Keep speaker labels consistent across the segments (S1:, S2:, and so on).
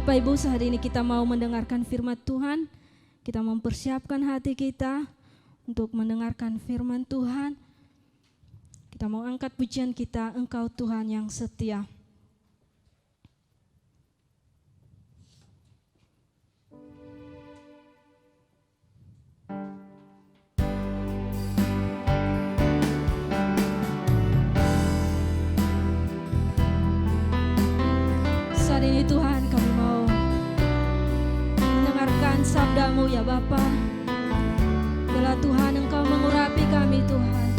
S1: Bapak Ibu, sehari ini kita mau mendengarkan firman Tuhan. Kita mempersiapkan hati kita untuk mendengarkan firman Tuhan. Kita mau angkat pujian kita, Engkau Tuhan yang setia. Saat ini Tuhan, kami mau mendengarkan sabda-Mu ya Bapa. Biarlah Tuhan Engkau mengurapi kami Tuhan.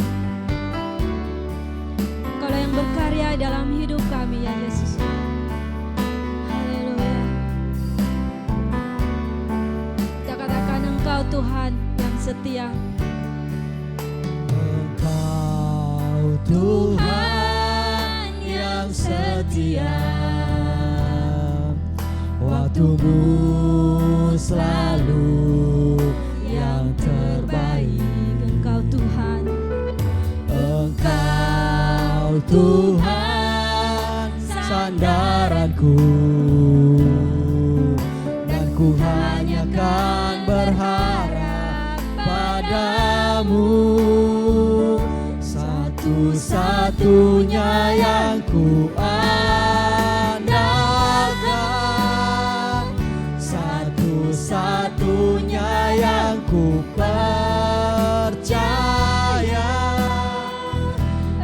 S1: Engkaulah yang berkarya dalam hidup kami ya Yesus. Haleluya. Kita katakan Engkau Tuhan yang setia.
S2: Engkau Tuhan yang setia, waktu-Mu selalu yang terbaik.
S1: Engkau Tuhan,
S2: Engkau Tuhan sandaranku, dan ku hanya kan berharap padamu. Satu-satunya yang ku andalkan, satu-satunya yang ku percaya.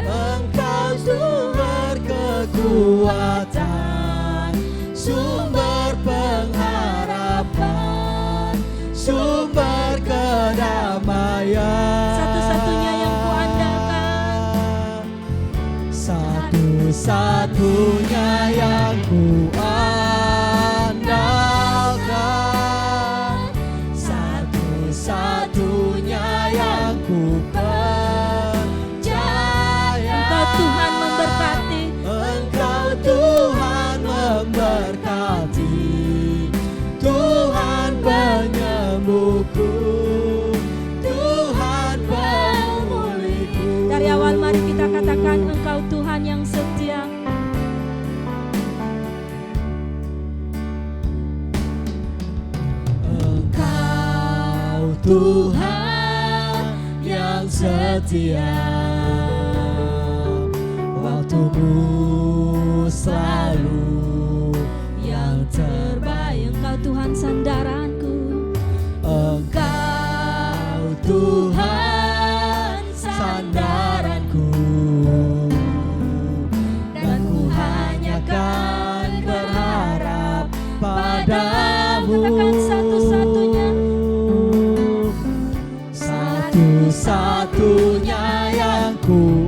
S2: Engkau sumber kekuatan, sumber pengharapan, sumber kedamaian.
S1: satu-satunya yang ku andalkan,
S2: satu-satunya yang ku andalkan, satu-satunya yang ku percaya.
S1: Engkau Tuhan memberkati,
S2: Engkau Tuhan memberkati, Tuhan penyembuhku, Tuhan pemulihku.
S1: dari awal mari kita katakan Engkau Tuhan yang setia.
S2: Engkau Tuhan yang setia, waktu-Mu selalu yang terbaik.
S1: Engkau Tuhan sandaranku,
S2: Engkau Tuhan sandaranku, dan ku hanya kan berharap padamu.
S1: katakan satu-satunya,
S2: satu-satunya yang ku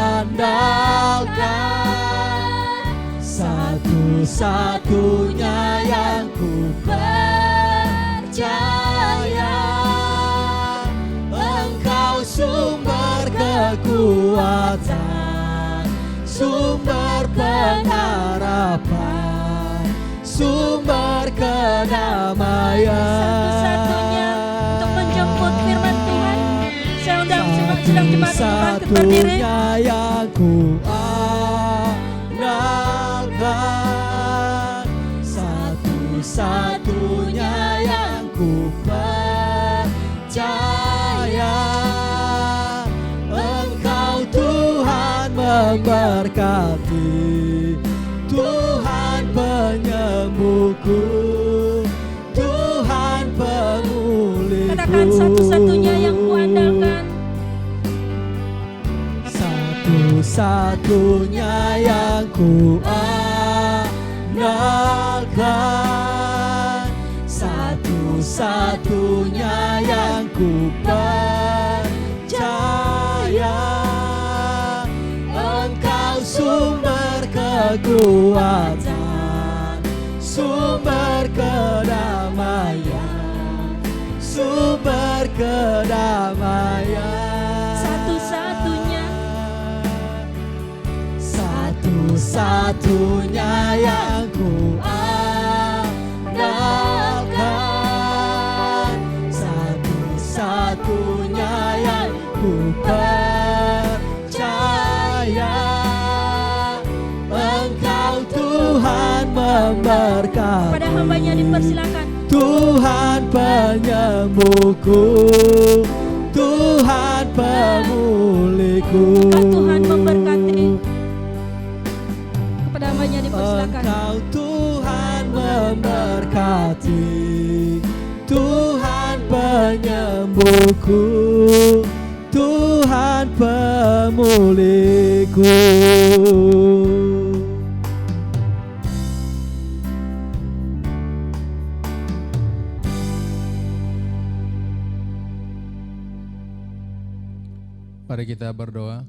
S2: andalkan, satu-satunya yang ku percaya. Engkau sumber kekuatan, sumber pengharapan, sumber kedamaian.
S1: satu-satunya untuk menjemput firman Tuhan. Saya undang sedang jemaat untuk bangkit berdiri.
S2: Satu-satunya yang ku andalkan, satu-satunya yang ku percaya. Engkau Tuhan memberkati, Tuhan penyembuhku, Tuhan pemulihku.
S1: Katakan satu-satunya yang ku andalkan,
S2: satu-satunya yang ku andalkan, satu-satunya yang ku percaya. Engkau sumber kekuatan, sumber kedamaian, sumber kedamaian.
S1: satu-satunya,
S2: satu-satunya yang ku andalkan, satu-satunya yang ku percaya. Engkau Tuhan memberkati.
S1: Pada hambanya dipersilakan.
S2: Tuhan penyembuhku, Tuhan pemulihku.
S1: Tuhan memberkati. Kepada hambanya dipersilakan.
S2: Engkau Tuhan memberkati, Tuhan penyembuhku, Tuhan pemulihku.
S3: Mari kita berdoa.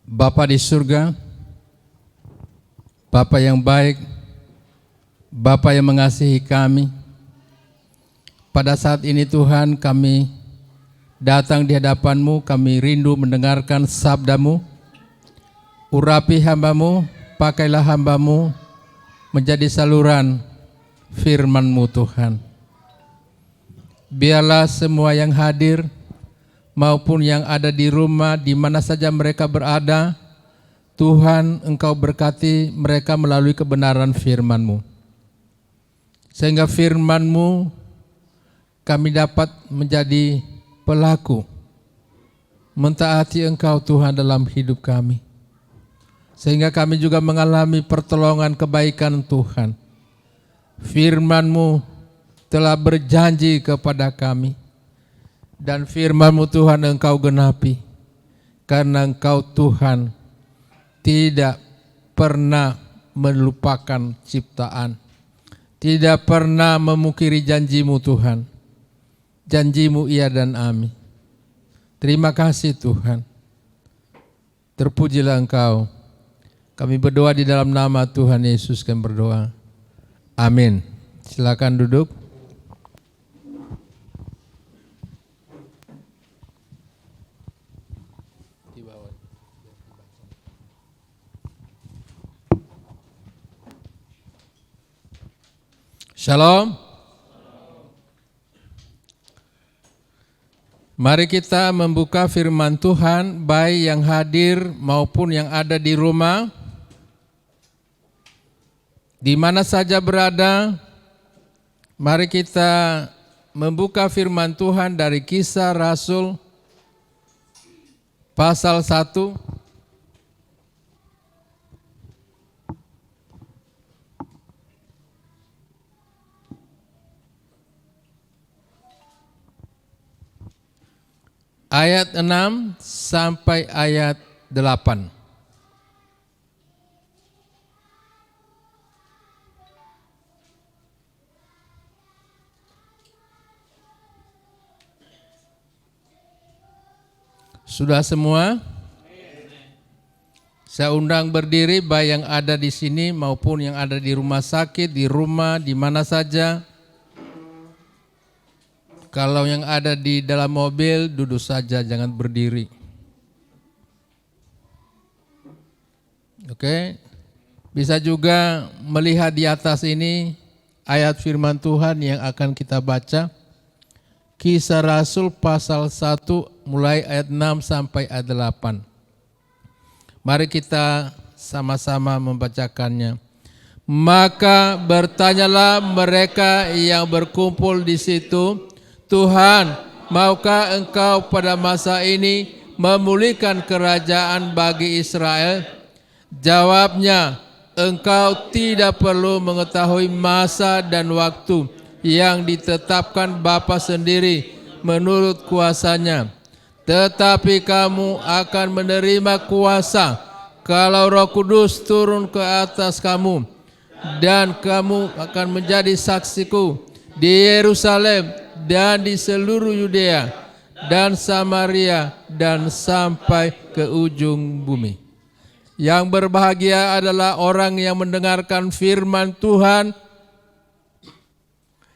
S3: Bapa di surga, Bapa yang baik, Bapa yang mengasihi kami, pada saat ini Tuhan kami datang di hadapan-Mu, kami rindu mendengarkan sabda-Mu. Urapi hamba-Mu, pakailah hamba-Mu menjadi saluran firman-Mu Tuhan. Biarlah semua yang hadir maupun yang ada di rumah, di mana saja mereka berada, Tuhan Engkau berkati mereka melalui kebenaran firman-Mu. Sehingga firman-Mu kami dapat menjadi pelaku, mentaati Engkau Tuhan dalam hidup kami. Sehingga kami juga mengalami pertolongan kebaikan Tuhan. Firman-Mu telah berjanji kepada kami, dan firman-Mu Tuhan Engkau genapi, karena Engkau Tuhan tidak pernah melupakan ciptaan, tidak pernah memungkiri janji-Mu Tuhan. Janji-Mu iya dan amin. Terima kasih Tuhan. Terpujilah Engkau. Kami berdoa di dalam nama Tuhan Yesus kami berdoa. Amin. Silakan duduk. Shalom. Mari kita membuka firman Tuhan, baik yang hadir maupun yang ada di rumah, di mana saja berada. Mari kita membuka firman Tuhan dari Kisah Rasul pasal 1. Ayat 6 sampai ayat 8. Sudah semua? Saya undang berdiri baik yang ada di sini maupun yang ada di rumah sakit, di rumah, di mana saja. Kalau yang ada di dalam mobil, duduk saja, jangan berdiri. Oke, bisa juga melihat di atas ini ayat firman Tuhan yang akan kita baca. Kisah Rasul pasal 1 mulai ayat 6 sampai ayat 8. Mari kita sama-sama membacakannya. Maka bertanyalah mereka yang berkumpul di situ, Tuhan, maukah Engkau pada masa ini memulihkan kerajaan bagi Israel? Jawabnya, Engkau tidak perlu mengetahui masa dan waktu yang ditetapkan Bapa sendiri menurut kuasanya. Tetapi kamu akan menerima kuasa kalau Roh Kudus turun ke atas kamu, dan kamu akan menjadi saksiku di Yerusalem dan di seluruh Yudea dan Samaria dan sampai ke ujung bumi. Yang berbahagia adalah orang yang mendengarkan firman Tuhan.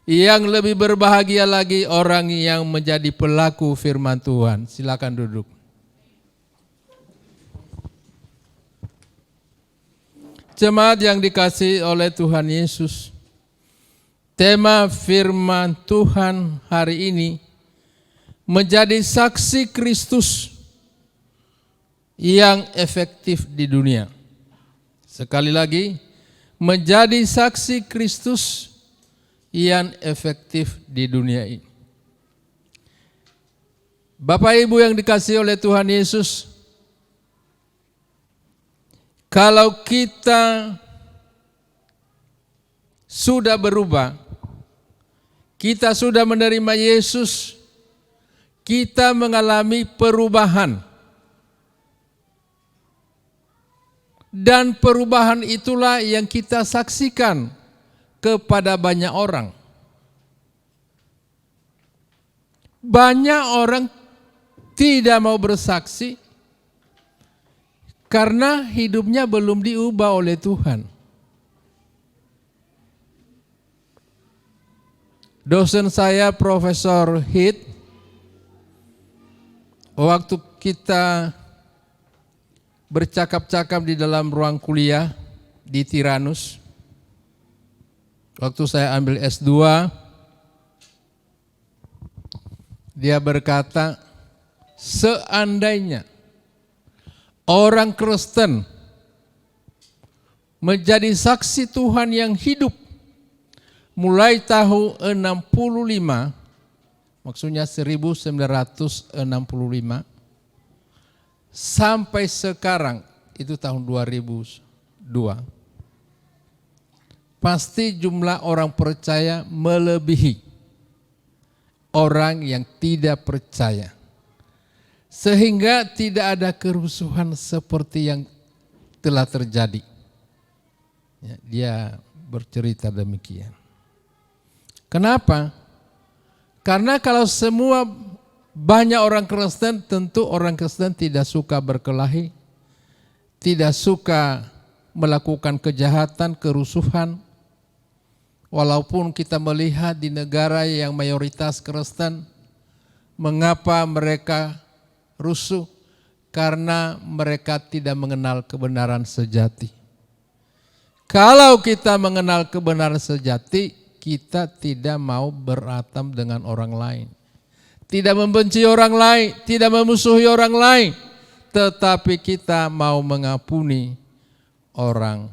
S3: Yang lebih berbahagia lagi orang yang menjadi pelaku firman Tuhan. Silakan duduk. Jemaat yang dikasihi oleh Tuhan Yesus, tema firman Tuhan hari ini menjadi saksi Kristus yang efektif di dunia. Sekali lagi, menjadi saksi Kristus yang efektif di dunia ini. Bapak Ibu yang dikasihi oleh Tuhan Yesus, kalau kita sudah berubah, kita sudah menerima Yesus, kita mengalami perubahan. Dan perubahan itulah yang kita saksikan kepada banyak orang. Banyak orang tidak mau bersaksi karena hidupnya belum diubah oleh Tuhan. Dosen saya Profesor Heath, waktu kita bercakap-cakap di dalam ruang kuliah di Tyrannus, waktu saya ambil S2, dia berkata, seandainya orang Kristen menjadi saksi Tuhan yang hidup mulai tahun 65, maksudnya 1965, sampai sekarang, itu tahun 2002, pasti jumlah orang percaya melebihi orang yang tidak percaya. Sehingga tidak ada kerusuhan seperti yang telah terjadi. Ya, dia bercerita demikian. Kenapa? Karena kalau semua banyak orang Kristen, tentu orang Kristen tidak suka berkelahi, tidak suka melakukan kejahatan, kerusuhan. Walaupun kita melihat di negara yang mayoritas Kristen, mengapa mereka rusuh? Karena mereka tidak mengenal kebenaran sejati. Kalau kita mengenal kebenaran sejati, kita tidak mau beratam dengan orang lain. Tidak membenci orang lain, tidak memusuhi orang lain, tetapi kita mau mengampuni orang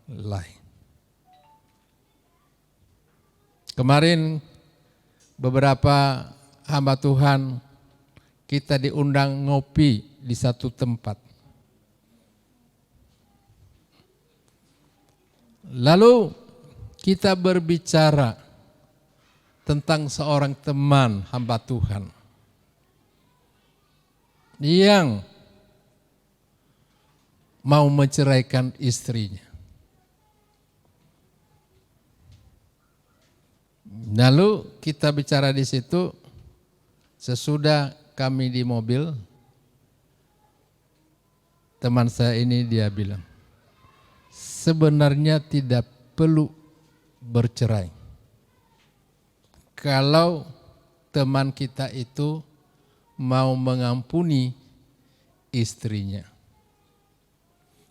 S3: lain. Kemarin beberapa hamba Tuhan kita diundang ngopi di satu tempat. Lalu kita berbicara tentang seorang teman hamba Tuhan yang mau menceraikan istrinya. Lalu kita bicara di situ, sesudah kami di mobil, teman saya ini dia bilang, sebenarnya tidak perlu bercerai. Kalau teman kita itu mau mengampuni istrinya.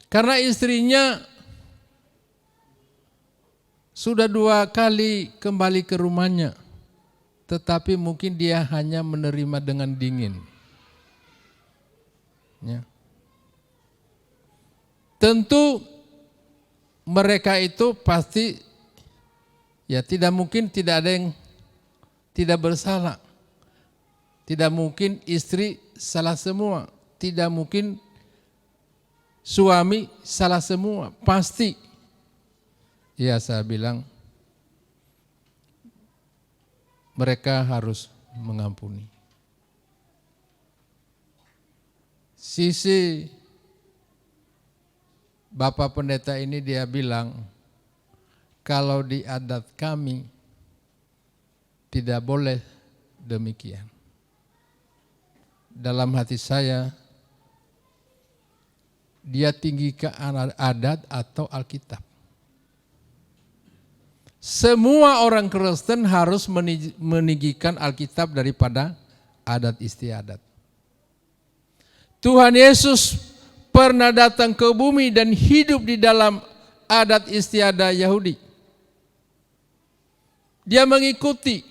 S3: Karena istrinya sudah 2 kali kembali ke rumahnya, tetapi mungkin dia hanya menerima dengan dingin. Ya. Tentu mereka itu pasti ya tidak mungkin tidak ada yang tidak bersalah. Tidak mungkin istri salah semua, tidak mungkin suami salah semua, pasti. Ya saya bilang mereka harus mengampuni. Sisi Bapak Pendeta ini dia bilang, kalau di adat kami tidak boleh demikian. Dalam hati saya, dia tinggikan adat atau Alkitab. Semua orang Kristen harus meninggikan Alkitab daripada adat istiadat. Tuhan Yesus pernah datang ke bumi dan hidup di dalam adat istiadat Yahudi. Dia mengikuti.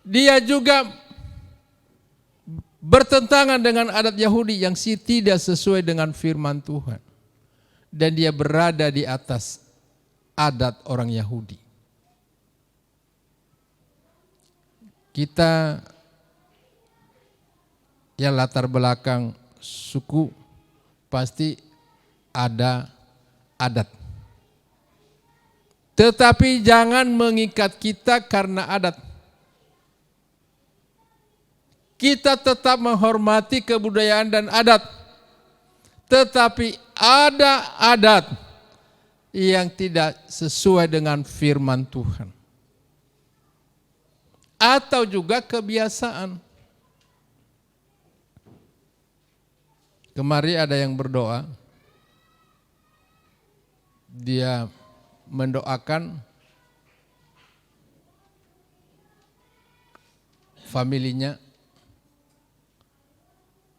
S3: Dia juga bertentangan dengan adat Yahudi yang tidak sesuai dengan firman Tuhan. dan dia berada di atas adat orang Yahudi. Kita yang latar belakang suku pasti ada adat. Tetapi jangan mengikat kita karena adat. Kita tetap menghormati kebudayaan dan adat. Tetapi ada adat yang tidak sesuai dengan firman Tuhan. Atau juga kebiasaan. Kemarin ada yang berdoa. Dia mendoakan familinya.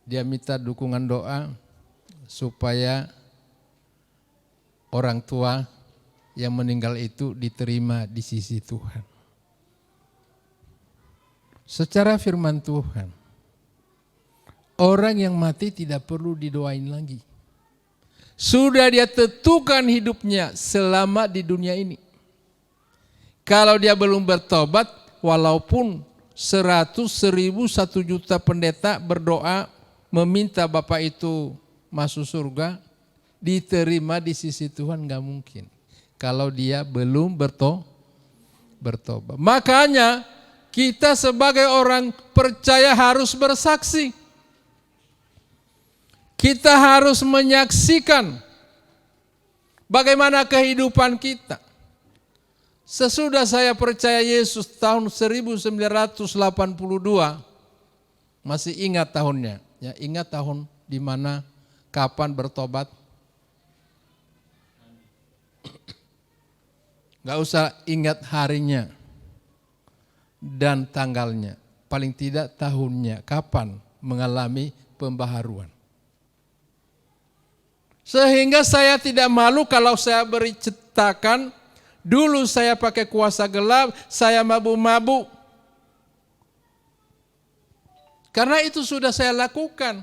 S3: Dia minta dukungan doa supaya orang tua yang meninggal itu diterima di sisi Tuhan. Secara firman Tuhan, orang yang mati tidak perlu didoain lagi. Sudah dia tentukan hidupnya selama di dunia ini. Kalau dia belum bertobat, walaupun 100, 1000, 1 juta pendeta berdoa meminta Bapak itu masuk surga, diterima di sisi Tuhan gak mungkin. Kalau dia belum bertobat. Makanya kita sebagai orang percaya harus bersaksi. Kita harus menyaksikan bagaimana kehidupan kita. Sesudah saya percaya Yesus tahun 1982, masih ingat tahunnya. Ya, ingat tahun di mana kapan bertobat? Gak usah ingat harinya dan tanggalnya. Paling tidak tahunnya, kapan mengalami pembaharuan. Sehingga saya tidak malu kalau saya berceritakan, dulu saya pakai kuasa gelap, saya mabuk-mabuk. Karena itu sudah saya lakukan.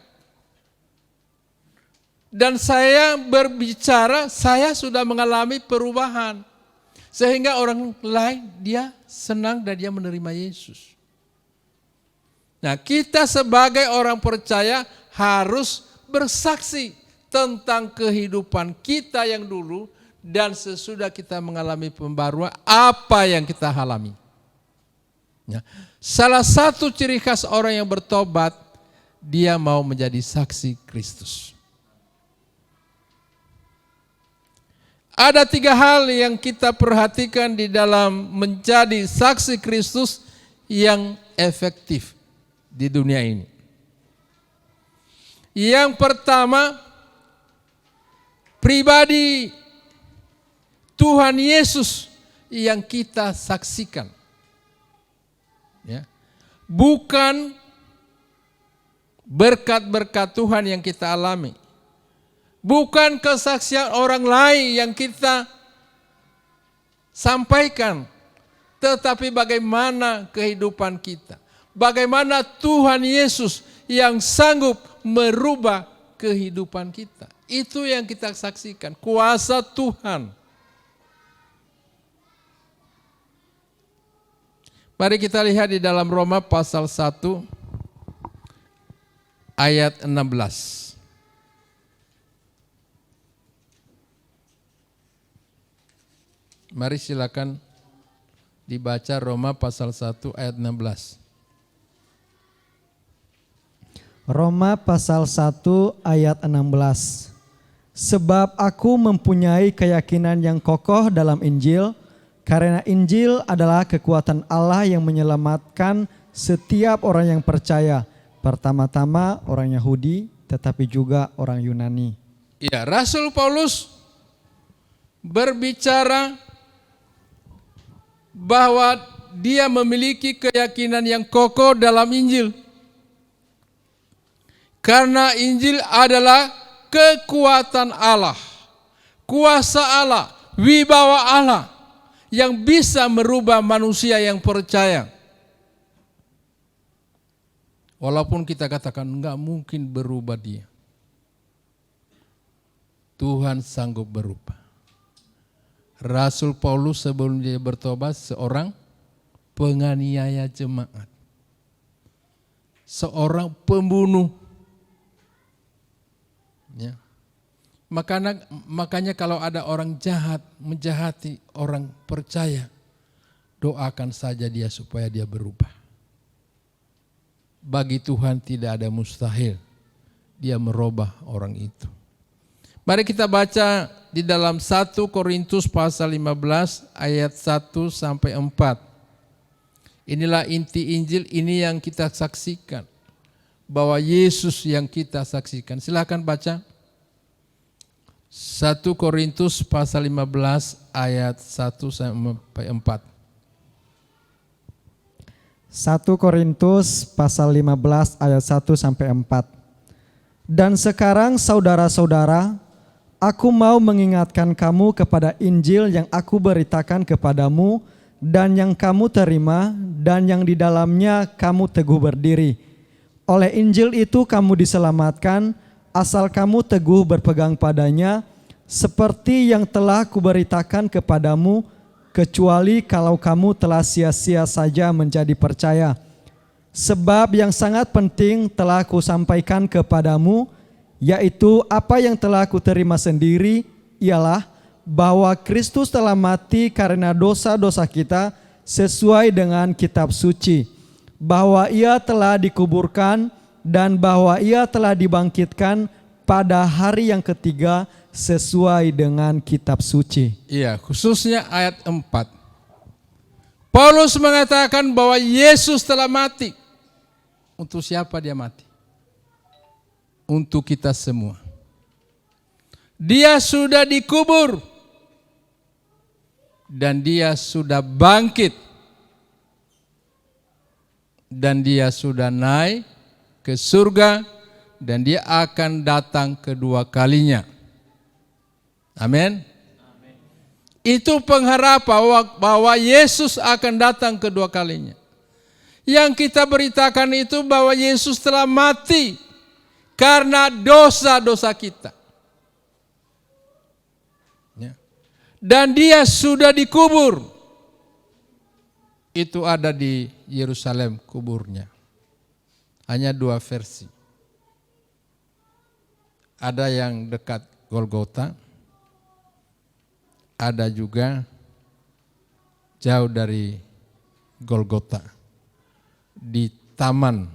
S3: Dan saya berbicara, saya sudah mengalami perubahan. Sehingga orang lain dia senang dan dia menerima Yesus. Nah, kita sebagai orang percaya harus bersaksi tentang kehidupan kita yang dulu dan sesudah kita mengalami pembaruan apa yang kita alami. Ya. Salah satu ciri khas orang yang bertobat, dia mau menjadi saksi Kristus. Ada 3 hal yang kita perhatikan di dalam menjadi saksi Kristus yang efektif di dunia ini. Yang pertama, pribadi Tuhan Yesus yang kita saksikan. Ya. Bukan berkat-berkat Tuhan yang kita alami. Bukan kesaksian orang lain yang kita sampaikan. Tetapi bagaimana kehidupan kita. Bagaimana Tuhan Yesus yang sanggup merubah kehidupan kita. Itu yang kita saksikan. Kuasa Tuhan. Mari kita lihat di dalam Roma pasal 1 ayat 16. Mari silakan dibaca Roma pasal 1 ayat 16.
S2: Roma pasal 1 ayat 16. Sebab aku mempunyai keyakinan yang kokoh dalam Injil, karena Injil adalah kekuatan Allah yang menyelamatkan setiap orang yang percaya. Pertama-tama orang Yahudi, tetapi juga orang Yunani.
S3: Ya, Rasul Paulus berbicara bahwa dia memiliki keyakinan yang kokoh dalam Injil. Karena Injil adalah kekuatan Allah, kuasa Allah, wibawa Allah yang bisa merubah manusia yang percaya. Walaupun kita katakan enggak mungkin berubah dia. Tuhan sanggup berubah. Rasul Paulus sebelum dia bertobat seorang penganiaya jemaat. Seorang pembunuh. Ya. Makanya kalau ada orang jahat menjahati orang percaya, doakan saja dia supaya dia berubah. Bagi Tuhan tidak ada mustahil. Dia merubah orang itu. Mari kita baca di dalam 1 Korintus pasal 15 ayat 1 sampai 4. Inilah inti Injil, ini yang kita saksikan. Bahwa Yesus yang kita saksikan. Silakan baca. 1 Korintus pasal 15 ayat 1 sampai 4.
S2: 1 Korintus pasal 15 ayat 1 sampai 4. Dan sekarang saudara-saudara, aku mau mengingatkan kamu kepada Injil yang aku beritakan kepadamu dan yang kamu terima dan yang di dalamnya kamu teguh berdiri. Oleh Injil itu kamu diselamatkan asal kamu teguh berpegang padanya seperti yang telah kuberitakan kepadamu, kecuali kalau kamu telah sia-sia saja menjadi percaya. Sebab yang sangat penting telah kusampaikan kepadamu, yaitu apa yang telah kuterima sendiri, ialah bahwa Kristus telah mati karena dosa-dosa kita sesuai dengan kitab suci, bahwa ia telah dikuburkan dan bahwa ia telah dibangkitkan pada hari yang ketiga sesuai dengan kitab suci.
S3: Iya, khususnya ayat 4. Paulus mengatakan bahwa Yesus telah mati. Untuk siapa dia mati? Untuk kita semua. Dia sudah dikubur. Dan dia sudah bangkit. Dan dia sudah naik ke surga. Dan dia akan datang kedua kalinya. Amin. Itu pengharapan bahwa Yesus akan datang kedua kalinya. Yang kita beritakan itu bahwa Yesus telah mati karena dosa-dosa kita. Ya. Dan dia sudah dikubur. Itu ada di Yerusalem kuburnya. Hanya 2 versi. Ada yang dekat Golgota. Ada juga jauh dari Golgota. Di taman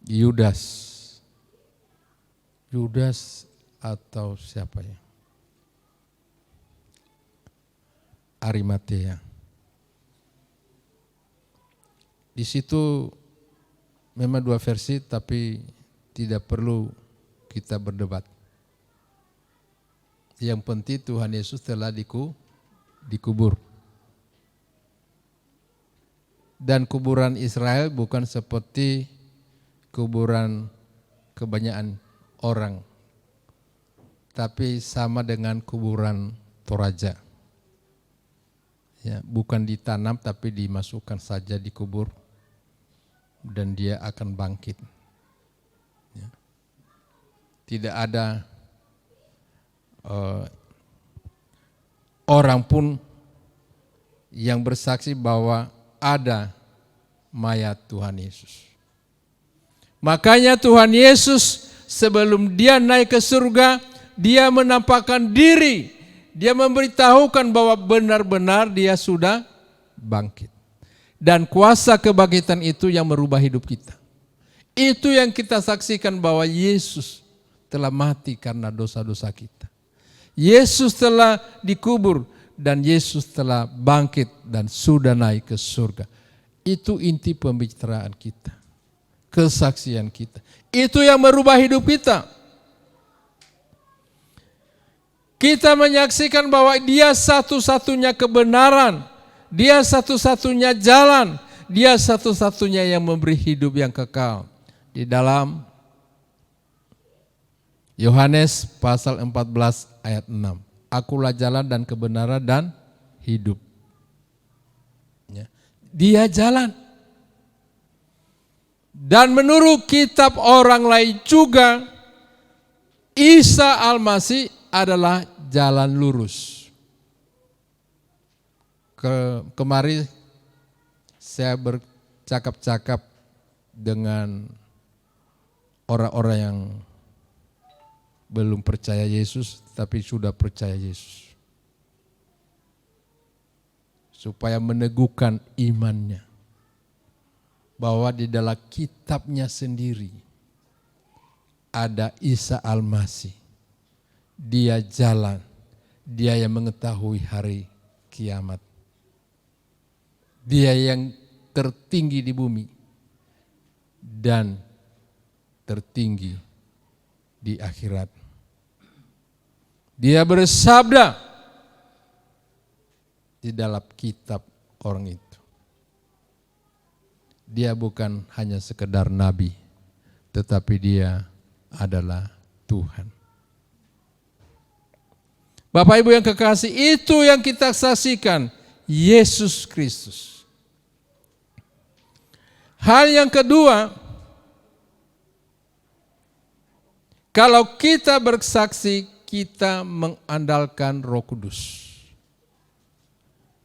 S3: Yudas atau siapa ya? Arimatea. Di situ memang 2 versi, tapi tidak perlu kita berdebat. Yang penting Tuhan Yesus telah dikubur. Dan kuburan Israel bukan seperti kuburan kebanyakan orang, tapi sama dengan kuburan Toraja. Ya, bukan ditanam tapi dimasukkan saja dikubur dan dia akan bangkit. Ya. Tidak ada orang pun yang bersaksi bahwa ada mayat Tuhan Yesus. Makanya Tuhan Yesus sebelum dia naik ke surga, dia menampakkan diri. Dia memberitahukan bahwa benar-benar dia sudah bangkit. Dan kuasa kebangkitan itu yang merubah hidup kita. Itu yang kita saksikan bahwa Yesus telah mati karena dosa-dosa kita. Yesus telah dikubur dan Yesus telah bangkit dan sudah naik ke surga. Itu inti pembicaraan kita. Kesaksian kita. Itu yang merubah hidup kita. Kita menyaksikan bahwa dia satu-satunya kebenaran. Dia satu-satunya jalan. Dia satu-satunya yang memberi hidup yang kekal. Di dalam Yohanes pasal 14 ayat 6. Akulah jalan dan kebenaran dan hidup. Ya. Dia jalan. Dan menurut kitab orang lain juga, Isa Al-Masih adalah jalan lurus. Kemarin saya bercakap-cakap dengan orang-orang yang belum percaya Yesus tapi sudah percaya Yesus, supaya meneguhkan imannya bahwa di dalam kitabnya sendiri ada Isa Al-Masih. Dia jalan, dia yang mengetahui hari kiamat. Dia yang tertinggi di bumi dan tertinggi di akhirat. Dia bersabda di dalam kitab orang itu. Dia bukan hanya sekedar nabi, tetapi dia adalah Tuhan. Bapak Ibu yang kekasih, itu yang kita saksikan, Yesus Kristus. Hal yang kedua, kalau kita bersaksi, kita mengandalkan Roh Kudus.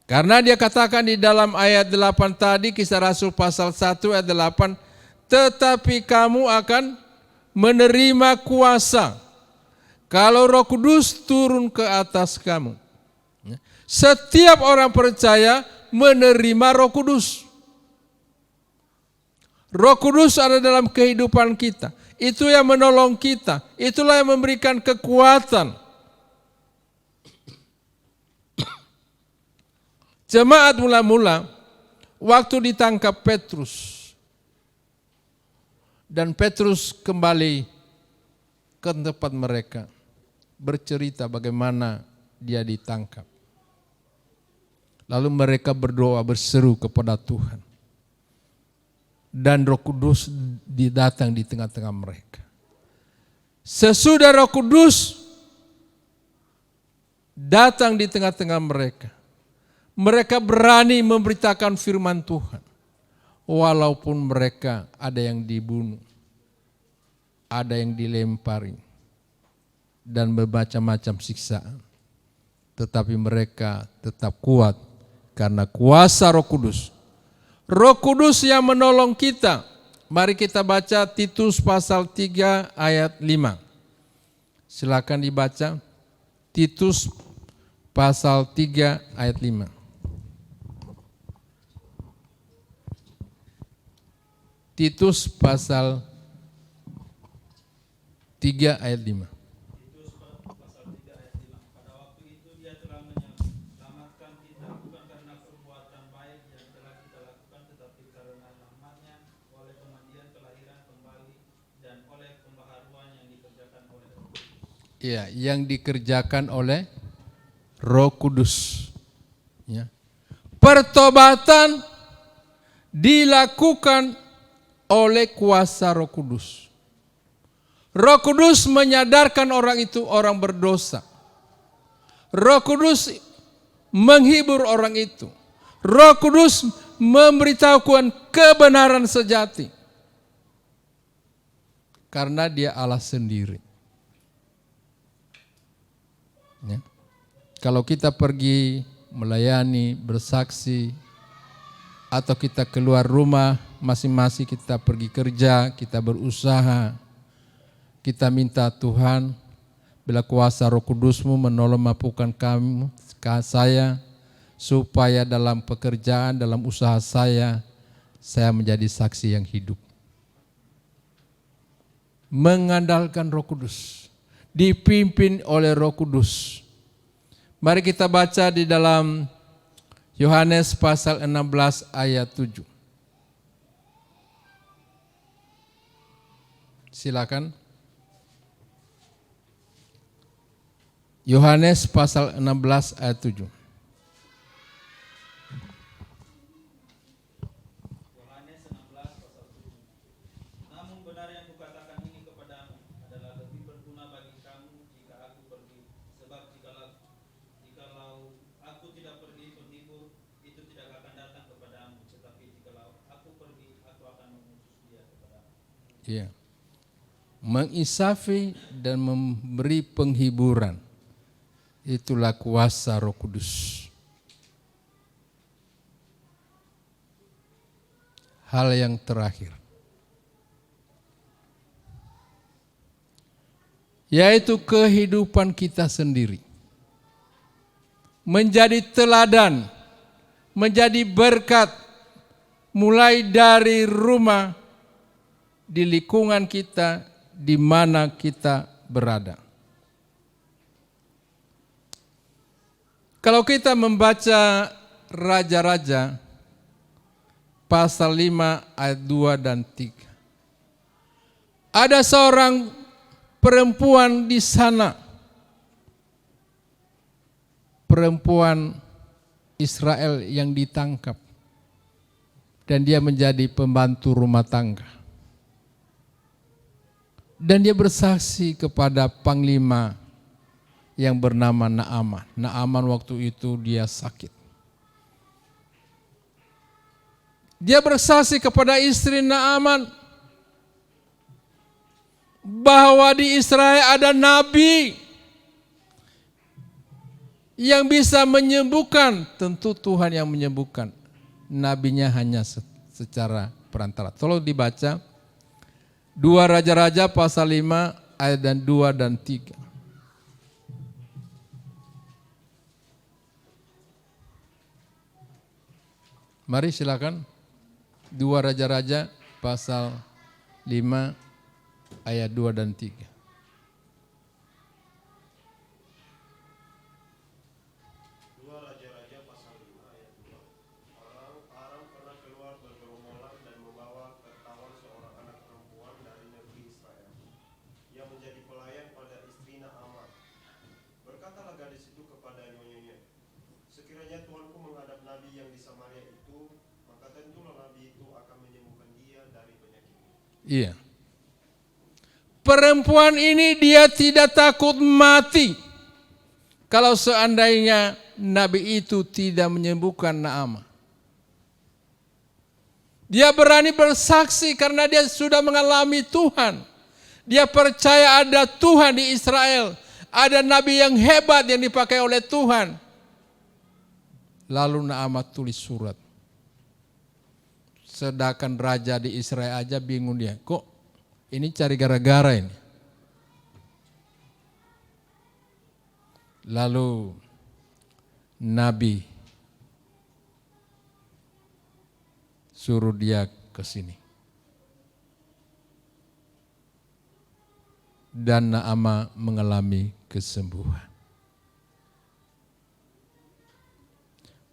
S3: Karena dia katakan di dalam ayat 8 tadi, Kisah Rasul pasal 1 ayat 8, tetapi kamu akan menerima kuasa kalau Roh Kudus turun ke atas kamu. Setiap orang percaya menerima Roh Kudus. Roh Kudus ada dalam kehidupan kita. Itu yang menolong kita. Itulah yang memberikan kekuatan. Jemaat mula-mula waktu ditangkap Petrus. Dan Petrus kembali ke tempat mereka. Bercerita bagaimana dia ditangkap. Lalu mereka berdoa berseru kepada Tuhan. Dan Roh Kudus datang di tengah-tengah mereka. Sesudah Roh Kudus datang di tengah-tengah mereka, mereka berani memberitakan firman Tuhan. Walaupun mereka ada yang dibunuh, ada yang dilempari, dan bermacam-macam siksaan. Tetapi mereka tetap kuat karena kuasa Roh Kudus. Roh Kudus yang menolong kita. Mari kita baca Titus pasal 3 ayat 5. Silakan dibaca. Titus pasal 3 ayat 5. Titus pasal 3 ayat 5. Ya, yang dikerjakan oleh Roh Kudus. Ya. Pertobatan dilakukan oleh kuasa Roh Kudus. Roh Kudus menyadarkan orang itu orang berdosa. Roh Kudus menghibur orang itu. Roh Kudus memberitahukan kebenaran sejati. Karena dia Allah sendiri. Ya. Kalau kita pergi melayani, bersaksi, atau kita keluar rumah, masing-masing kita pergi kerja, kita berusaha, kita minta Tuhan, bila kuasa Roh Kudus-Mu menolong mampukan kamu, saya, supaya dalam pekerjaan, dalam usaha saya menjadi saksi yang hidup. Mengandalkan Roh Kudus. Dipimpin oleh Roh Kudus. Mari kita baca di dalam Yohanes pasal 16 ayat 7. Silakan. Yohanes pasal 16 ayat 7. Ya. Mengisafi dan memberi penghiburan. Itulah kuasa Roh Kudus. Hal yang terakhir, yaitu kehidupan kita sendiri. Menjadi teladan, menjadi berkat, mulai dari rumah, di lingkungan kita, di mana kita berada. Kalau kita membaca Raja-Raja, pasal 5 ayat 2 dan 3. Ada seorang perempuan di sana, perempuan Israel yang ditangkap, dan dia menjadi pembantu rumah tangga. Dan dia bersaksi kepada panglima yang bernama Naaman. Naaman waktu itu dia sakit. Dia bersaksi kepada istri Naaman bahwa di Israel ada nabi yang bisa menyembuhkan. Tentu Tuhan yang menyembuhkan. Nabinya hanya secara perantara. Tolong dibaca 2 Raja-Raja pasal 5 ayat 2 dan 3. Mari silakan. 2 Raja-Raja pasal 5 ayat 2 dan 3. Iya. Perempuan ini dia tidak takut mati kalau seandainya nabi itu tidak menyembuhkan Naaman. Dia berani bersaksi karena dia sudah mengalami Tuhan. Dia percaya ada Tuhan di Israel, ada nabi yang hebat yang dipakai oleh Tuhan. Lalu Naaman tulis surat. Sedangkan raja di Israel aja bingung dia. Kok ini cari gara-gara ini? Lalu Nabi suruh dia ke sini. Dan Naaman mengalami kesembuhan.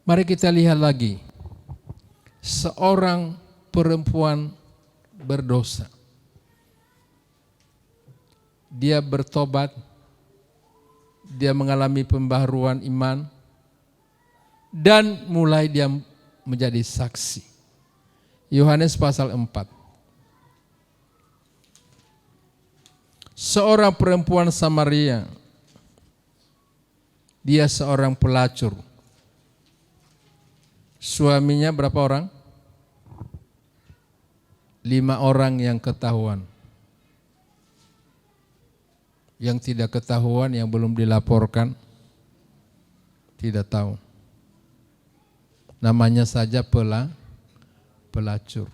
S3: Mari kita lihat lagi. Seorang perempuan berdosa. Dia bertobat, dia mengalami pembaharuan iman, dan mulai dia menjadi saksi. Yohanes pasal 4. Seorang perempuan Samaria, dia seorang pelacur. Suaminya berapa orang? 5 orang yang ketahuan. Yang tidak ketahuan, yang belum dilaporkan, tidak tahu. Namanya saja pelacur.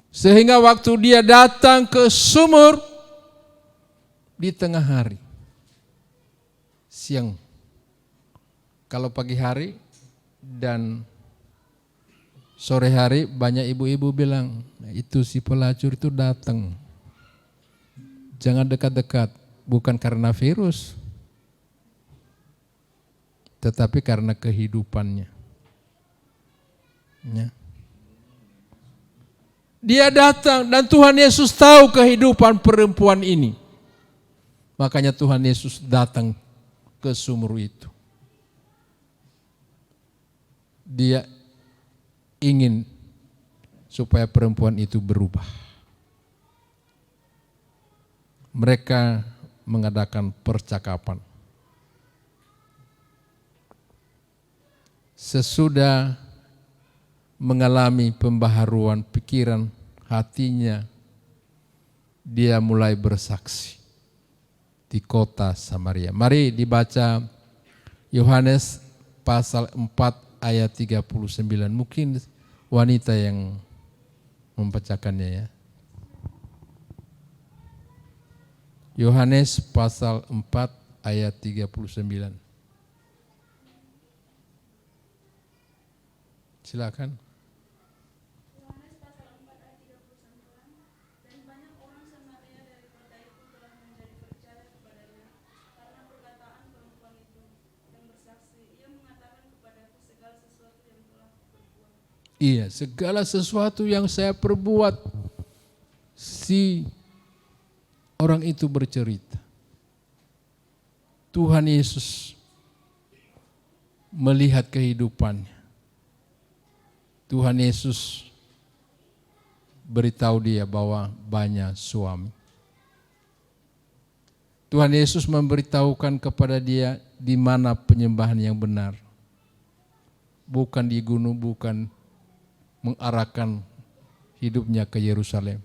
S3: Sehingga waktu dia datang ke sumur di tengah hari, siang. Kalau pagi hari dan sore hari banyak ibu-ibu bilang, itu si pelacur itu datang. Jangan dekat-dekat, bukan karena virus, tetapi karena kehidupannya. Ya. Dia datang dan Tuhan Yesus tahu kehidupan perempuan ini. Makanya Tuhan Yesus datang ke sumur itu. Dia ingin supaya perempuan itu berubah. Mereka mengadakan percakapan. Sesudah mengalami pembaharuan pikiran hatinya, dia mulai bersaksi di kota Samaria. Mari dibaca Yohanes pasal 4 ayat 39. Mungkin wanita yang membacakannya ya. Yohanes pasal 4 ayat 39. Silakan.
S1: Yohanes pasal 4 ayat 39, dan banyak orang Samaria dari kota itu telah menjadi percaya kepadanya karena perkataan perempuan itu yang bersaksi, ia mengatakan kepadaku segala sesuatu yang telah kuperbuat.
S3: Iya, segala sesuatu yang saya perbuat. Si orang itu bercerita. Tuhan Yesus melihat kehidupannya. Tuhan Yesus beritahu dia bahwa banyak suami. Tuhan Yesus memberitahukan kepada dia di mana penyembahan yang benar. Bukan di gunung, bukan mengarahkan hidupnya ke Yerusalem.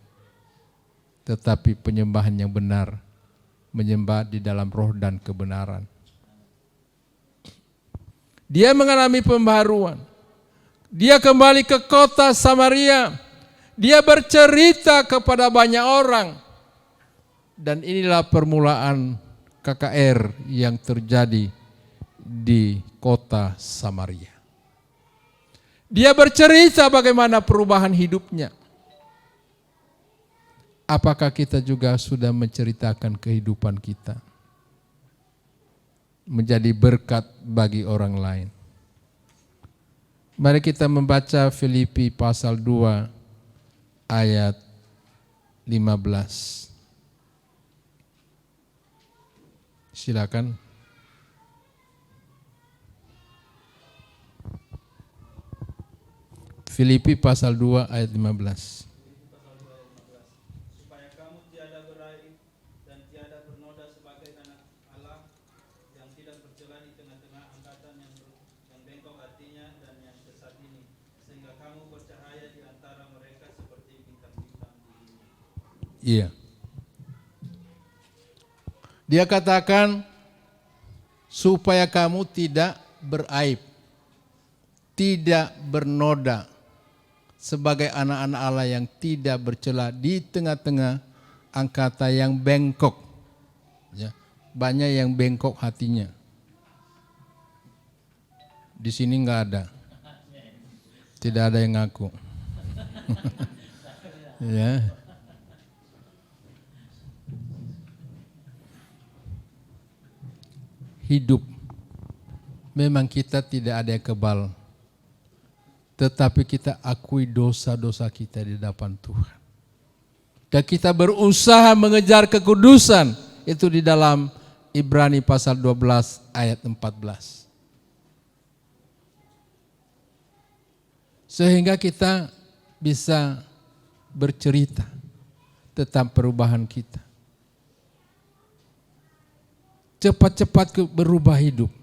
S3: Tetapi penyembahan yang benar, menyembah di dalam roh dan kebenaran. Dia mengalami pembaharuan. Dia kembali ke kota Samaria. Dia bercerita kepada banyak orang. Dan inilah permulaan KKR yang terjadi di kota Samaria. Dia bercerita bagaimana perubahan hidupnya. Apakah kita juga sudah menceritakan kehidupan kita? Menjadi berkat bagi orang lain. Mari kita membaca Filipi pasal 2 ayat 15. Silakan. Filipi pasal 2 ayat 15.
S4: Supaya kamu tiada beraib dan tiada bernoda sebagai anak Allah yang tidak bercela di tengah-tengah angkatan yang bengkok hatinya dan yang sesat ini, sehingga kamu bercahaya di antara mereka seperti bintang-bintang di bumi.
S3: Iya. Dia katakan supaya kamu tidak beraib, tidak bernoda, sebagai anak-anak Allah yang tidak bercela di tengah-tengah angkatan yang bengkok. Ya, banyak yang bengkok hatinya. Di sini enggak ada. Tidak ada yang ngaku. Ya. Hidup. Memang kita tidak ada yang kebal. Tetapi kita akui dosa-dosa kita di hadapan Tuhan. Dan kita berusaha mengejar kekudusan. Itu di dalam Ibrani pasal 12 ayat 14. Sehingga kita bisa bercerita tentang perubahan kita. Cepat-cepat berubah hidup.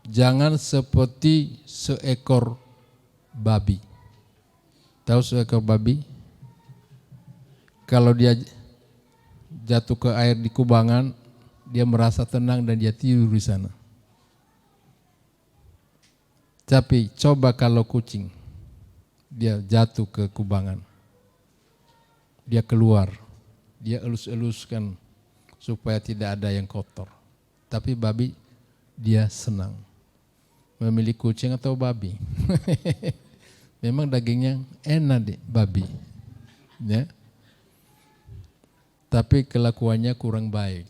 S3: Jangan seperti seekor babi. Tahu seekor babi? Kalau dia jatuh ke air di kubangan, dia merasa tenang dan dia tidur di sana. Tapi coba kalau kucing, dia jatuh ke kubangan. Dia keluar, dia elus-eluskan supaya tidak ada yang kotor. Tapi babi, dia senang. Memilih kucing atau babi. Memang dagingnya enak deh, babi. Ya. Tapi kelakuannya kurang baik.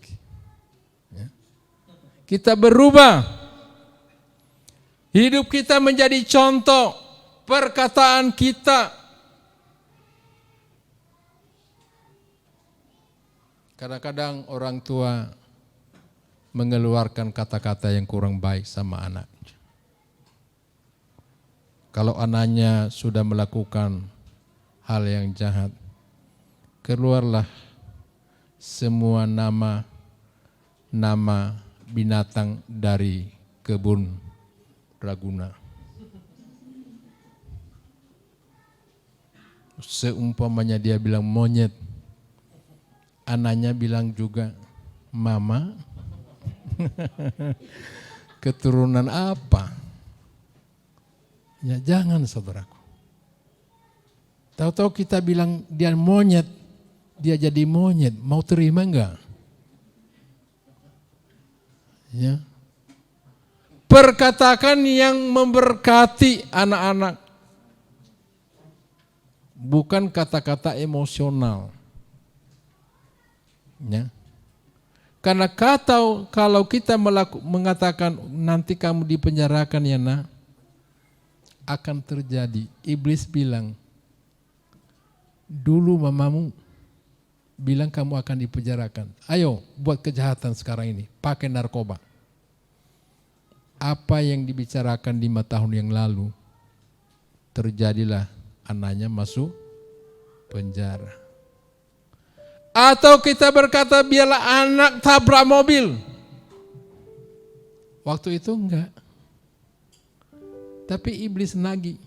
S3: Ya. Kita berubah. Hidup kita menjadi contoh. Perkataan kita. Kadang-kadang orang tua mengeluarkan kata-kata yang kurang baik sama anak. Kalau anaknya sudah melakukan hal yang jahat, keluarlah semua nama binatang dari kebun Raguna. Seumpamanya dia bilang monyet, anaknya bilang juga mama. Keturunan apa? Ya jangan saudaraku. Tahu-tahu kita bilang dia monyet, dia jadi monyet, mau terima enggak? Ya. Perkatakan yang memberkati anak-anak. Bukan kata-kata emosional. Ya. Karena kalau kita mengatakan nanti kamu dipenjarakan ya nak, akan terjadi. Iblis bilang, dulu mamamu bilang kamu akan dipenjarakan. Ayo buat kejahatan sekarang ini, pakai narkoba. Apa yang dibicarakan 5 tahun yang lalu, terjadilah anaknya masuk penjara. Atau kita berkata biarlah anak tabrak mobil. Waktu itu enggak. Tapi iblis nagih.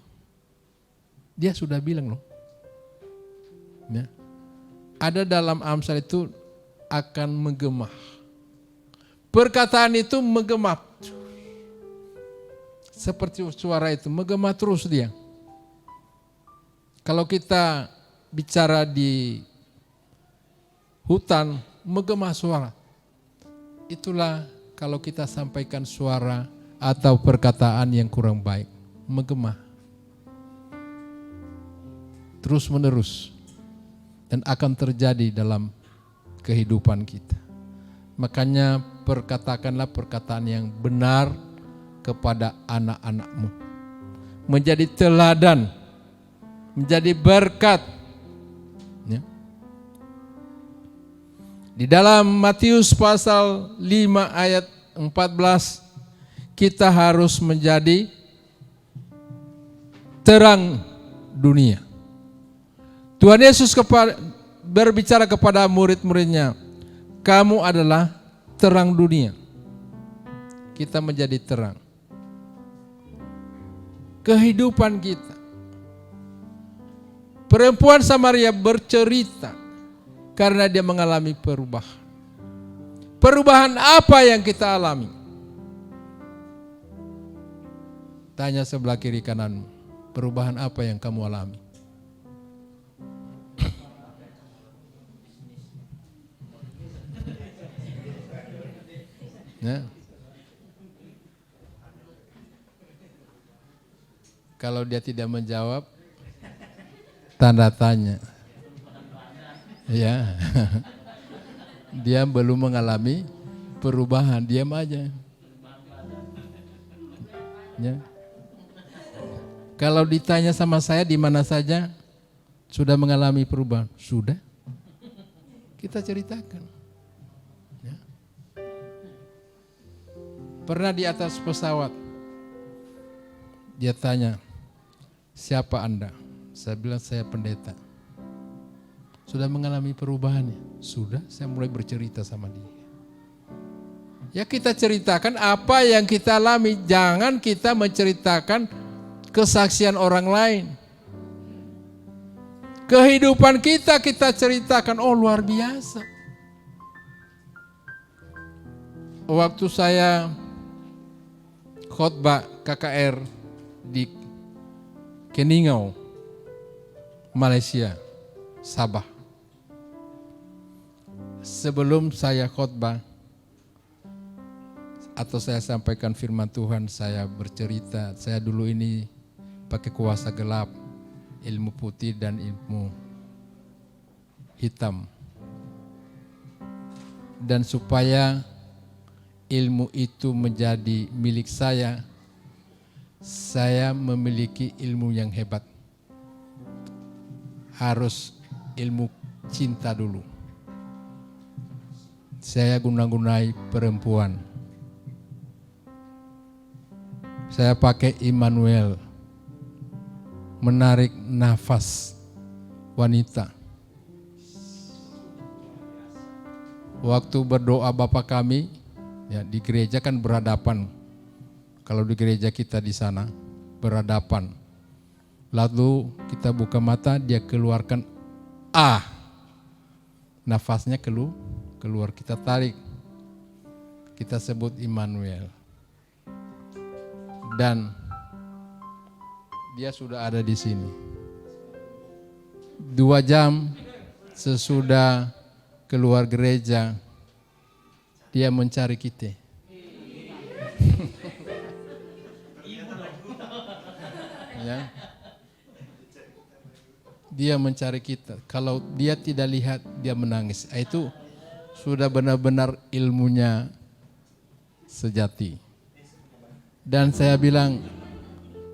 S3: Dia sudah bilang loh. Ya. Ada dalam Amsal itu akan menggema. Perkataan itu menggema. Seperti suara itu, menggema terus dia. Kalau kita bicara di hutan, menggema suara. Itulah kalau kita sampaikan suara atau perkataan yang kurang baik, menggema. Terus menerus. Dan akan terjadi dalam kehidupan kita. Makanya perkatakanlah perkataan yang benar kepada anak-anakmu. Menjadi teladan, menjadi berkat. Ya. Di dalam Matius pasal 5 ayat 14, kita harus menjadi terang dunia. Tuhan Yesus berbicara kepada murid-muridnya, kamu adalah terang dunia. Kita menjadi terang. Kehidupan kita. Perempuan Samaria bercerita karena dia mengalami perubahan. Perubahan apa yang kita alami? Tanya sebelah kiri kananmu, perubahan apa yang kamu alami? Ya. Kalau dia tidak menjawab, tanda tanya. Ya. Dia belum mengalami perubahan, diam aja. Ya. Kalau ditanya sama saya di mana saja sudah mengalami perubahan, sudah. Kita ceritakan. Ya. Pernah di atas pesawat, dia tanya, siapa Anda? Saya bilang saya pendeta. Sudah mengalami perubahannya? Sudah, saya mulai bercerita sama dia. Ya kita ceritakan apa yang kita alami, jangan kita menceritakan kesaksian orang lain. Kehidupan kita ceritakan, oh luar biasa. Waktu saya khotbah KKR di Keningau, Malaysia, Sabah. Sebelum saya khotbah atau saya sampaikan firman Tuhan, saya bercerita, saya dulu ini pakai kuasa gelap, ilmu putih dan ilmu hitam. Dan supaya ilmu itu menjadi milik saya memiliki ilmu yang hebat. Harus ilmu cinta dulu. Saya guna-gunai perempuan. Saya pakai Immanuel, menarik nafas wanita. Waktu berdoa Bapa kami, ya di gereja kan berhadapan. Kalau di gereja kita di sana berhadapan. Lalu kita buka mata, dia keluarkan A. Nafasnya keluar, kita tarik. Kita sebut Immanuel. Dan dia sudah ada di sini. 2 jam sesudah keluar gereja, dia mencari kita. Ya. Dia mencari kita. Kalau dia tidak lihat, dia menangis. Itu sudah benar-benar ilmunya sejati. Dan saya bilang,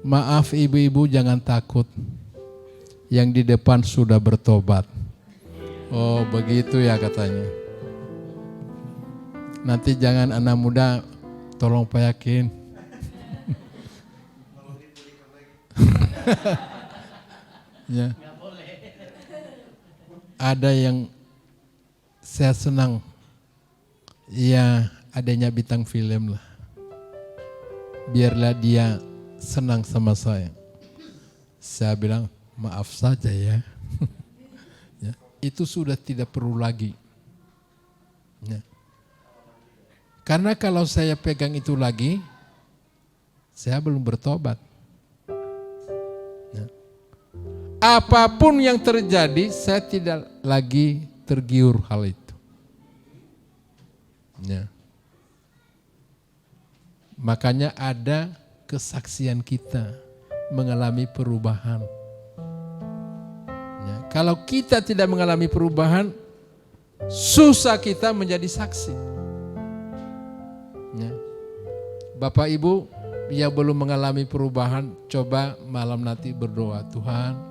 S3: maaf ibu-ibu, jangan takut. Yang di depan sudah bertobat. Oh begitu ya katanya. Nanti jangan anak muda, tolong payakin. Ya. Ada yang saya senang, ya adanya bintang film lah. Biarlah dia senang sama saya. Saya bilang maaf saja ya. Ya, itu sudah tidak perlu lagi. Ya. Karena kalau saya pegang itu lagi, saya belum bertobat. Ya. Apapun yang terjadi, saya tidak lagi tergiur hal itu. Ya. Makanya ada kesaksian kita mengalami perubahan. Ya. Kalau kita tidak mengalami perubahan, susah kita menjadi saksi. Ya. Bapak Ibu yang belum mengalami perubahan, coba malam nanti berdoa, Tuhan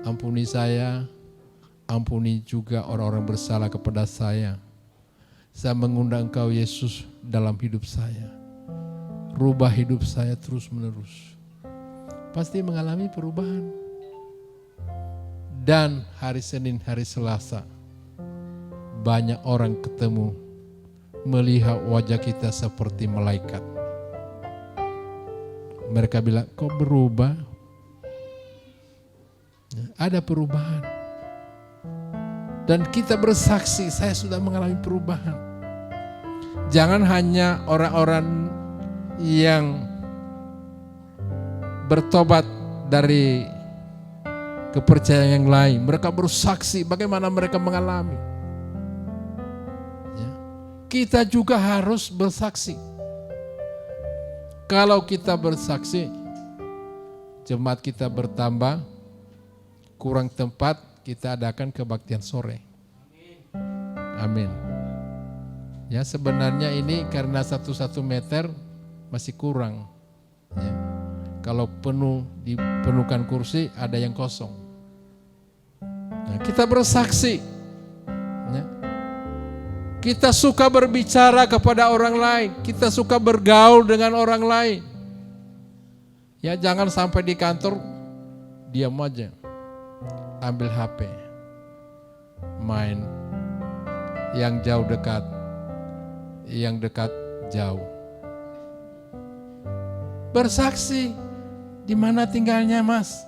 S3: ampuni saya, ampuni juga orang-orang bersalah kepada saya. Saya mengundang Engkau Yesus dalam hidup saya. Rubah hidup saya terus menerus. Pasti mengalami perubahan. Dan hari Senin, hari Selasa, banyak orang ketemu, melihat wajah kita seperti malaikat. Mereka bilang, kok berubah? Ada perubahan. Dan kita bersaksi, saya sudah mengalami perubahan. Jangan hanya orang-orang yang bertobat dari kepercayaan yang lain. Mereka bersaksi bagaimana mereka mengalami. Ya. Kita juga harus bersaksi. Kalau kita bersaksi, jemaat kita bertambah, kurang tempat, kita adakan kebaktian sore. Amin. Ya, sebenarnya ini karena 1 meter masih kurang. Ya. Kalau penuh, dipenuhkan kursi, ada yang kosong. Nah, kita bersaksi. Ya. Kita suka berbicara kepada orang lain. Kita suka bergaul dengan orang lain. Ya, jangan sampai di kantor diam aja. Ambil HP, main, yang jauh dekat, yang dekat jauh. Bersaksi, di mana tinggalnya Mas?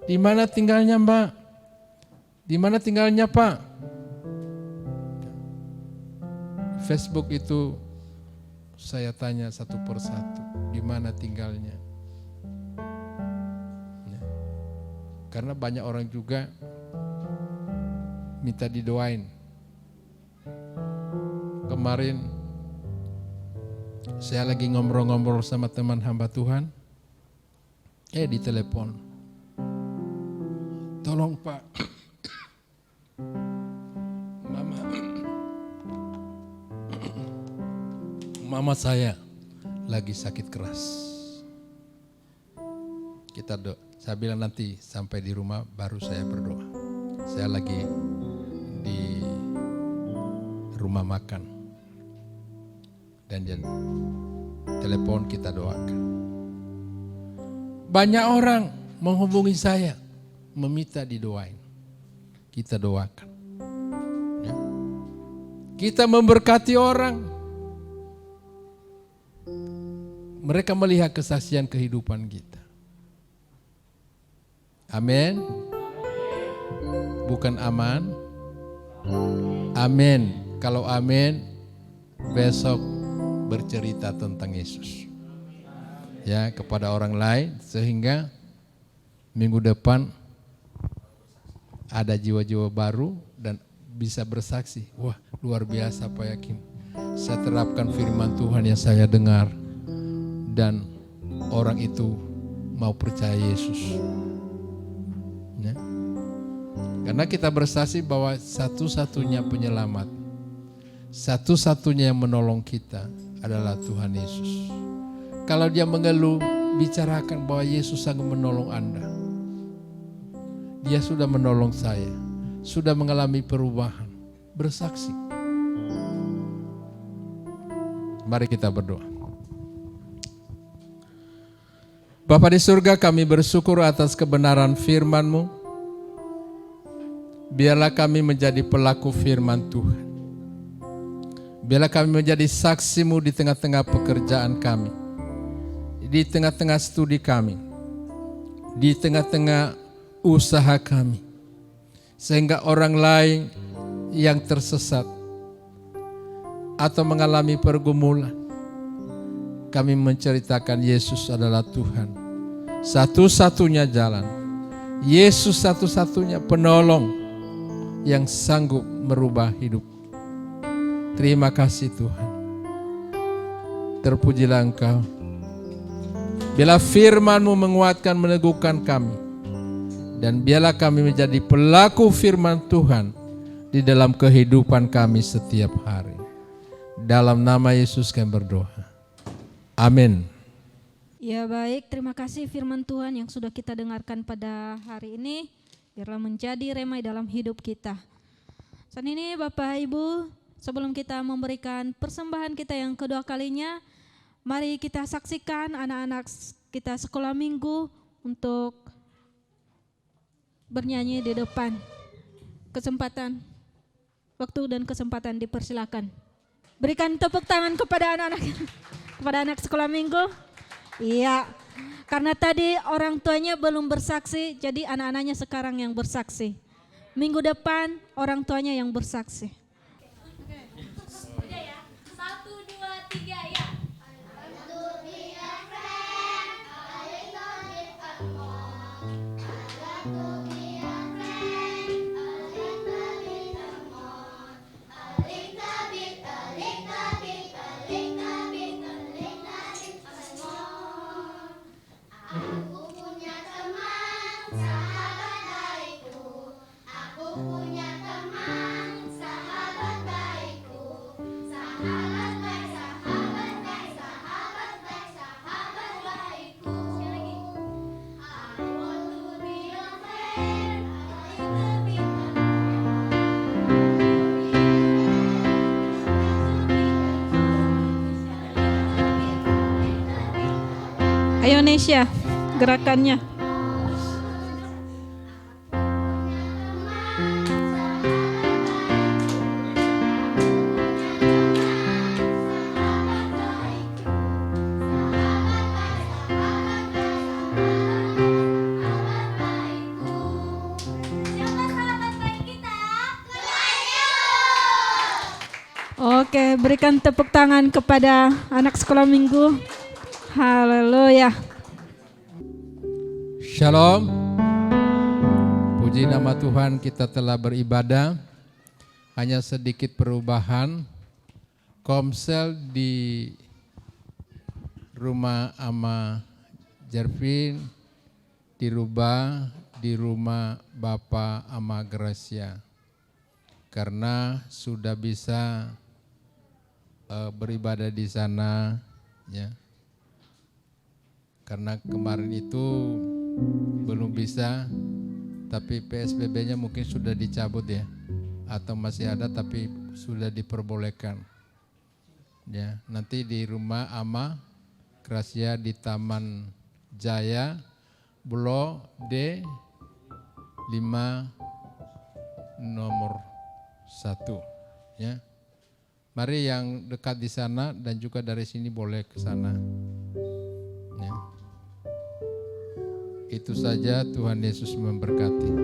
S3: Di mana tinggalnya Mbak? Di mana tinggalnya Pak? Facebook itu saya tanya satu persatu, di mana tinggalnya? Karena banyak orang juga minta didoain. Kemarin saya lagi ngobrol-ngobrol sama teman hamba Tuhan. Ditelepon. Tolong Pak. Mama saya lagi sakit keras. Saya bilang nanti sampai di rumah baru saya berdoa. Saya lagi di rumah makan. Dan dia telepon, kita doakan. Banyak orang menghubungi saya, meminta didoain. Kita doakan. Ya. Kita memberkati orang. Mereka melihat kesaksian kehidupan kita. Amin. Bukan aman. Amin. Kalau amin, besok bercerita tentang Yesus. Ya, kepada orang lain sehingga minggu depan ada jiwa-jiwa baru dan bisa bersaksi. Wah, luar biasa Pak Yakin. Saya terapkan firman Tuhan yang saya dengar dan orang itu mau percaya Yesus. Ya. Karena kita bersaksi bahwa satu-satunya penyelamat, satu-satunya yang menolong kita adalah Tuhan Yesus. Kalau dia mengeluh, bicarakan bahwa Yesus sangat menolong Anda. Dia sudah menolong saya, sudah mengalami perubahan. Bersaksi. Mari kita berdoa. Bapa di surga, kami bersyukur atas kebenaran firman-Mu. Biarlah kami menjadi pelaku firman Tuhan. Biarlah kami menjadi saksi-Mu di tengah-tengah pekerjaan kami, di tengah-tengah studi kami, di tengah-tengah usaha kami, sehingga orang lain yang tersesat atau mengalami pergumulan, kami menceritakan Yesus adalah Tuhan, satu-satunya jalan, Yesus satu-satunya penolong yang sanggup merubah hidup. Terima kasih Tuhan. Terpujilah Engkau. Biarlah firman-Mu menguatkan, meneguhkan kami. Dan biarlah kami menjadi pelaku firman Tuhan di dalam kehidupan kami setiap hari. Dalam nama Yesus kami berdoa. Amin.
S1: Ya baik, terima kasih firman Tuhan yang sudah kita dengarkan pada hari ini. Biarlah menjadi remai dalam hidup kita. Saat ini Bapak Ibu, sebelum kita memberikan persembahan kita yang kedua kalinya, mari kita saksikan anak-anak kita sekolah minggu untuk bernyanyi di depan. Kesempatan, waktu dan kesempatan dipersilakan. Berikan tepuk tangan kepada anak sekolah minggu. Iya, karena tadi orang tuanya belum bersaksi, jadi anak-anaknya sekarang yang bersaksi. Minggu depan orang tuanya yang bersaksi.
S5: Udah ya, 1, 2, 3 ya.
S1: Ayo Nesya, gerakannya. Oke, berikan tepuk tangan kepada anak sekolah minggu. Haleluya.
S3: Shalom. Puji nama Tuhan, kita telah beribadah. Hanya sedikit perubahan. Komsel di rumah Ama Jervin dirubah di rumah Bapak Ama Gracia. Karena sudah bisa beribadah di sana, ya. Karena kemarin itu belum bisa, tapi PSBB-nya mungkin sudah dicabut ya, atau masih ada tapi sudah diperbolehkan. Ya, nanti di rumah Ama Gracia di Taman Jaya, Blok D 5 nomor 1, ya. Mari yang dekat di sana dan juga dari sini boleh ke sana. Ya. Itu saja, Tuhan Yesus memberkati.